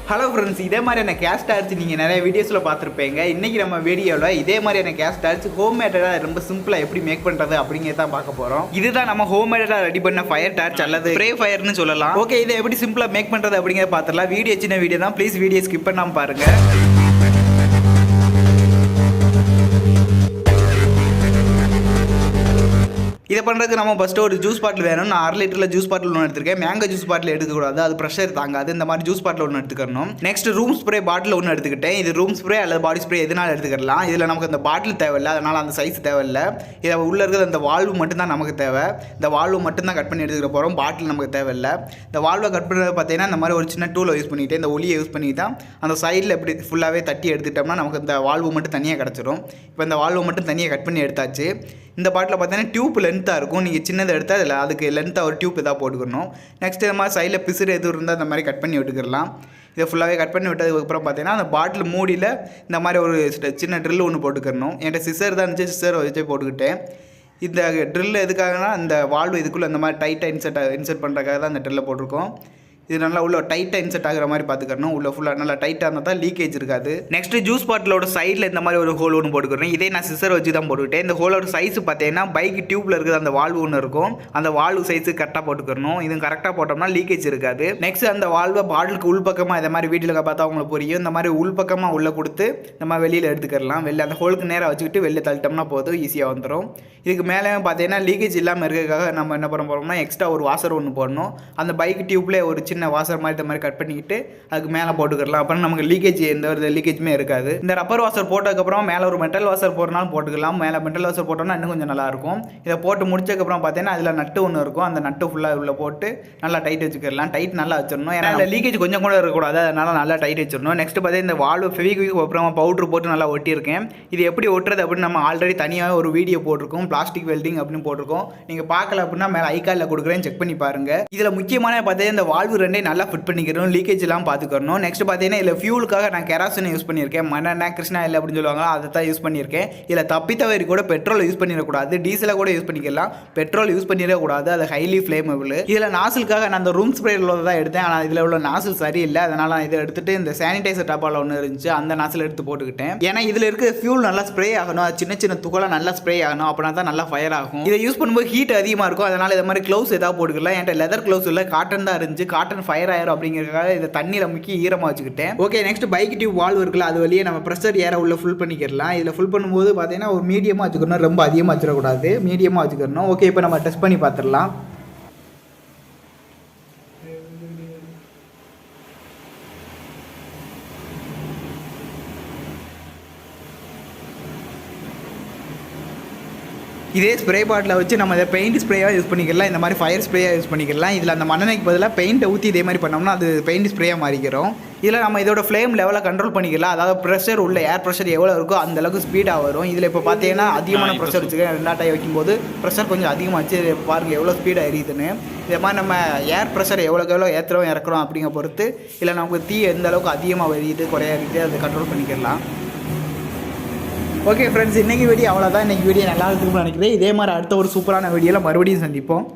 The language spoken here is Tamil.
ஹலோ ஃப்ரெண்ட்ஸ், இதே மாதிரியான கேஸ் டார்ச் நீங்கள் நிறைய வீடியோஸில் பார்த்துருப்பீங்க. இன்றைக்கி நம்ம வீடியோவில் இதே மாதிரியான கேஸ் டார்ச் ஹோம்மேடாக ரொம்ப சிம்பிளாக எப்படி மேக் பண்ணுறது அப்படிங்கிறத தான் பார்க்க போகிறோம். இதுதான் நம்ம ஹோம்மேடாக ரெடி பண்ண ஃபயர் டார்ச் அல்லது ஸ்ப்ரே ஃபயர்னு சொல்லலாம். ஓகே, இதை எப்படி சிம்பிளாக மேக் பண்ணுறது அப்படிங்கிறத பார்த்துடலாம். வீடியோ சின்ன வீடியோ தான், ப்ளீஸ் வீடியோ ஸ்கிப் பண்ணாமல் பாருங்கள். இதை பண்ணுறதுக்கு நம்ம ஃபஸ்ட்டு ஒரு ஜூஸ் பாட்டில் வேணும். நான் 1/2 லிட்டரில் ஜூஸ் பாட்டில் ஒன்று எடுத்துருக்கேன். மேங்கோ ஜூஸ் பாட்டில் எடுக்கக்கூடாது, அது ப்ரெஷர் தாங்காது. இந்த மாதிரி ஜூஸ் பாட்டில் ஒன்று எடுத்துக்கணும். நெக்ஸ்ட் ரூம் ஸ்ப்ரே பாட்டில் ஒன்று எடுத்துக்கிட்டேன். இது ரூம் ஸ்ப்ரே அல்லது பாடி ஸ்ப்ரே எதனால எடுத்துக்கலாம். இதில் நமக்கு அந்த பாட்டில் தேவையில்லை, அதனால் அந்த சைஸ் தேவையில்லை. இதில் உள்ளே இருக்கிற அந்த வால்வு மட்டும்தான் நமக்கு தேவை. இந்த வால்வு மட்டும்தான் கட் பண்ணி எடுத்துக்கிற போகிறோம். பாட்டில் நமக்கு தேவையில்லை. இந்த வால்வை கட் பண்ணுறது பார்த்தீங்கன்னா இந்த மாதிரி ஒரு சின்ன டூலை யூஸ் பண்ணிவிட்டு இந்த ஒலியை யூஸ் பண்ணி தான் அந்த சைடில் எப்படி ஃபுல்லாகவே தட்டி எடுத்துக்கிட்டோம்னா நமக்கு இந்த வால்வு மட்டும் தனியாக கிடச்சிரும். இப்போ இந்த வால்வு மட்டும் தனியாக கட் பண்ணி எடுத்தாச்சு. இந்த பாட்டில் பார்த்தீங்கன்னா டியூப் லென்த்தாக இருக்கும். நீங்கள் சின்னதை எடுத்தால் அதில் அதுக்கு லென்த்தாக ஒரு டியூப் இதாக போட்டுக்கணும். நெக்ஸ்ட் இந்த மாதிரி சைடில் பிசுறு எதுவும் இருந்தால் அந்த மாதிரி கட் பண்ணி விட்டுக்கலாம். இதை ஃபுல்லாகவே கட் பண்ணி விட்டதுக்கப்புறம் பார்த்தீங்கன்னா அந்த பாட்டில் மூடியில் இந்த மாதிரி ஒரு சின்ன ட்ரில் ஒன்று போட்டுக்கணும். என்கிட்ட சிசர் தான் இருந்துச்சு, சிசர் வச்சு போட்டுக்கிட்டேன். இந்த ட்ரில் எதுக்காகனா இந்த வால்வு இதுக்குள்ளே இந்த மாதிரி டைட்டாக இன்சர்ட் பண்ணுறதுக்காக தான் அந்த ட்ரில்லை போட்டிருக்கோம். இது நல்லா உள்ள டைட்டாக இன்செர்ட் ஆகிற மாதிரி பார்த்துக்கணும். உள்ள ஃபுல்லாக நல்லா டைட்டாக இருந்தால் தான் லீக்கேஜ் இருக்காது. நெக்ஸ்ட்டு ஜூஸ் பாட்டிலோட சைடில் இந்த மாதிரி ஒரு ஹோல் ஒன்று போட்டுக்கிறேன். இதே நான் சிசர் வச்சு தான் போட்டுக்கிட்டேன். இந்த ஹோலோட சைஸ் பார்த்தீங்கன்னா பைக் டியூப்பில் இருக்குது அந்த வால்வு ஒன்று இருக்கும். அந்த வால்வு சைஸு கரெக்டாக போட்டுக்கணும். இது கரெக்டாக போட்டோம்னா லீக்கேஜ் இருக்காது. நெக்ஸ்ட் அந்த வால்வை பாட்டிலுக்கு உள்பக்கமாக இதை மாதிரி வீட்டில் பார்த்தா அவங்களுக்கு புரியும். இந்த மாதிரி உள்பக்கமாக உள்ளே கொடுத்து நம்ம வெளியில் எடுத்துக்கலாம். வெளில அந்த ஹோலுக்கு நேராக வச்சுக்கிட்டு வெளில தள்ளிட்டோம்னா போதும், ஈஸியாக வந்துடும். இதுக்கு மேலே பார்த்தீங்கன்னா லீக்கேஜ் இல்லாமல் இருக்கிறதுக்காக நம்ம என்ன பண்ண போகிறோம்னா எக்ஸ்ட்ரா ஒரு வாசர் ஒன்று போடணும். அந்த பைக் டியூப்லேயே ஒரு சின்ன வாசர் மாதிரி இந்த மாதிரி கட் பண்ணிக்கிட்டு அதுக்கு மேலே போட்டுக்கலாம். அப்புறம் நமக்கு லீக்கேஜ் எந்த ஒரு லீக்கேஜுமே இருக்காது. இந்த ரப்பர் வாசர் போட்டதுக்கப்புறம் மேலே ஒரு மெட்டல் வாசர் போடுறனாலும் போட்டுக்கலாம். மேலே மெட்டல் வாசர் போட்டோம்னா இன்னும் கொஞ்சம் நல்லாயிருக்கும். இதை போட்டு முடிச்சதுக்கப்புறம் பார்த்தீங்கன்னா அதில் நட்டு ஒன்று இருக்கும். அந்த நட்டு ஃபுல்லாக உள்ள போட்டு நல்லா டைட் வச்சுக்கலாம். டைட் நல்லா வச்சிடணும். ஏன்னா அதில் லீக்கேஜ் கொஞ்சம் கூட இருக்கக்கூடாது, அதனால் நல்லா டைட் வச்சிடணும். நெக்ஸ்ட் பார்த்தீங்கன்னா இந்த வால்வு ஃபெவிக்விக் அப்புறமா பவுட்ரு போட்டு நல்லா ஒட்டியிருக்கேன். இது எப்படி ஒட்டுறது அப்படின்னு நம்ம ஆல்ரெடி தனியாக ஒரு வீடியோ போட்டிருக்கோம். பிளாஸ்டிக் வெல்டிங் அப்படின்னு போட்டிருக்கோம். நீங்கள் பார்க்கல அப்படின்னா மேலே ஐகாலில் கொடுக்குறேன், செக் பண்ணி பாருங்கள். இதில் முக்கியமான பார்த்தீங்கன்னா இந்த வால்வு ரெண்டே நல்லா ஃபிட் பண்ணிக்கிறோம், லீக்கேஜ் எல்லாம் பார்த்துக்கணும். நெக்ஸ்ட் பார்த்தீங்கன்னா இதில் ஃபியூலுக்காக நான் கெராசின் யூஸ் பண்ணியிருக்கேன். மண்ணெண்ணெய் கிருஷ்ணா இல்லை அப்படின்னு சொல்லுவாங்க, அதை தான் யூஸ் பண்ணியிருக்கேன். இதில் தப்பித்தவரி கூட பெட்ரோல் யூஸ் பண்ணிடக்கூடாது, டீசலை கூட யூஸ் பண்ணிக்கலாம். பெட்ரோல் யூஸ் பண்ணிடக்கூடாது, அது ஹைலி ஃப்ளேமபிள். இதில் நாசிலுக்காக நான் அந்த ரூம் ஸ்ப்ரே உள்ளதை தான் எடுத்தேன். ஆனால் இதில் உள்ள நாசில் சரியில்லை, அதனால் நான் இதை எடுத்துட்டு இந்த சானிடைசர் டாப்பால் ஒன்று இருந்துச்சு, அந்த நாசில் எடுத்து போட்டுக்கிட்டேன். ஏன்னா இதில் இருக்க ஃபியூல் நல்லா ஸ்ப்ரே ஆகணும், சின்ன சின்ன துகளாக நல்லா ஸ்ப்ரே ஆகணும், அப்படின்னா தான் நல்லா ஃபயர் ஆகும். இதை யூஸ் பண்ணும்போது ஹீட் அதிகமாக இருக்கும், அதனால் இந்த மாதிரி க்ளவுஸ் ஏதாவது போட்டுக்கலாம். என்கிட்ட லெதர் க்ளவுஸ் இல்லை, காட்டன் தான் இருந்துச்சு. காட்டன் ஃபயர் ஆயிரும் அப்படிங்கிறதுக்காக இதை தண்ணியில் முக்கி ஈரமாக வச்சுக்கிட்டேன். Okay, next bike tube valve இருக்குல்ல, அது வழியே நம்ம ப்ரெஷர் ஏற உள்ள ஃபுல் பண்ணிக்கலாம். இதில் ஃபுல் பண்ணும்போது பார்த்தீங்கன்னா ஒரு மீடியமாக வச்சுக்கணும், ரொம்ப அதிகமாக வச்சிடக்கூடாது, மீடியமாக வச்சுக்கணும். ஓகே, இப்போ நம்ம டெஸ்ட் பண்ணி பார்த்துடலாம். இதே ஸ்ப்ரே பாட்டில் வச்சு நம்ம இதை பெயிண்ட் ஸ்ப்ரேயாக யூஸ் பண்ணிக்கலாம், இந்த மாதிரி ஃபயர் ஸ்ப்ரேயாக யூஸ் பண்ணிக்கலாம். இதில் அந்த மண்ணெண்ணெய்க்கு பதிலாக பெயிண்ட்டை ஊற்றி இதே மாதிரி பண்ணோம்னா அது பெயிண்ட் ஸ்ப்ரேயாக மாறிக்கிறோம். இதில் நம்ம இதோட ஃப்ளேம் லெவலை கண்ட்ரோல் பண்ணிக்கலாம். அதாவது ப்ரெஷர் உள்ள ஏர் ப்ரெஷர் எவ்வளோ இருக்கோ அந்தளவுக்கு ஸ்பீடாக வரும். இதில் இப்போ பார்த்தீங்கன்னா அதிகமான ப்ரெஷர் வச்சுக்கேன். 2 டாய் வைக்கும்போது ப்ரெஷர் கொஞ்சம் அதிகமாக வச்சு பாருங்கள் எவ்வளோ ஸ்பீடாக எரியுதுன்னு. இதே மாதிரி நம்ம ஏர் ப்ரெஷர் எவ்வளோக்கு எவ்வளோ ஏற்றுறோம் இறக்குறோம் அப்படிங்கிற பொறுத்து இல்லை நமக்கு தீ எந்த அளவுக்கு அதிகமாக எரியுது குறைய எரியுது அதை கண்ட்ரோல் பண்ணிக்கலாம். ஓகே ஃப்ரெண்ட்ஸ், இன்றைக்கி வீடியோ அவ்வளோதான். இன்றைக்கி வீடியோ நல்லா இருக்குன்னு நினைக்கிறேன். இதே மாதிரி அடுத்த ஒரு சூப்பரான வீடியோவில் மறுபடியும் சந்திப்போம்.